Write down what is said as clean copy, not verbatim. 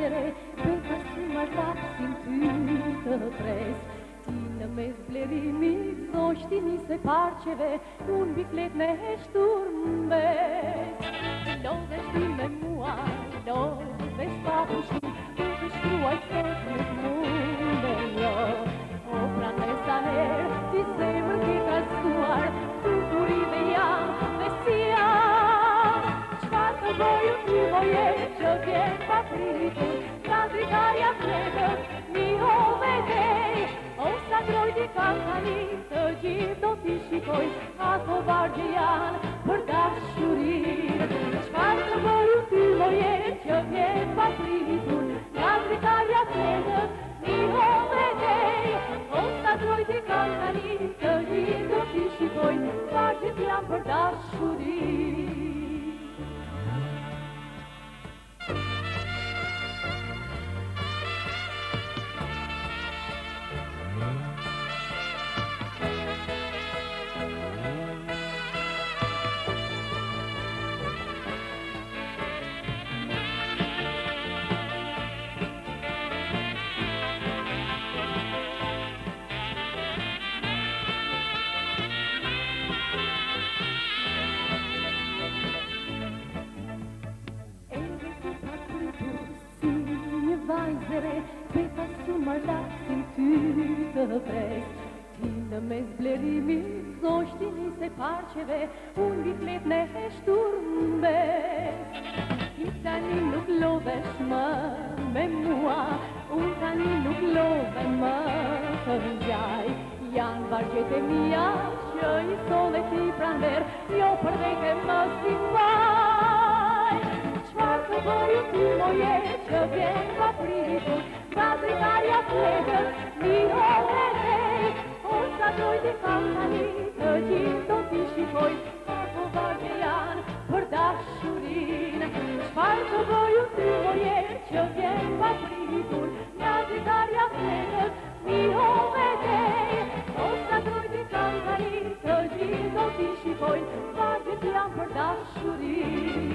vajzere, beta si martasin ty të pres. Ti në mes blerimit, zoshti nise parqeve, unë biklet me heshtur mbes. Lodhesh ti me mua, lodhesh papu shumë, tu të shkruaj sot nuk munde jo. O pranesa her, ti zemër ki ka zguar, tu kurive jam dhe si jam. Qfar të boju ty voje, që vjen pa pritur, ka dritarja fletët, mi hove dhej. O sa grojti kam tani, të gjithë do t'i shikoj, ato vargje janë për dashurin. Qfar të boju ty voje, që vjen pa pritur, ka dritarja fletët, mi hove dhej. O sa grojti kam tani, të gjithë do t'i shikoj, vargjet janë për dashurin. Vajzere, beta su martasin ty të pres. Ti në mes blerimit, zoshti nise parqeve, unë biklet me heshtur mbes. Ti tani nuk lodhesh më me mua, unë tani nuk lodhe më të ngjaj. Janë vargjet e mia, që i sole ti pranver, jo për vete më si mbaj. Qfar të bëju ty moje, që vjen pa pritur, ka dritarja fletët, mi hove dhej. O sa dojti kam tani, të gjithë do t'i shikoj, ato vargje janë për dashurin. Qfar të bëju ty moje, që vjen pa pritur, ka dritarja fletët, mi hove dhej. O sa dojti kam tani, të gjithë do t'i shikoj, vargjet janë për dashurin.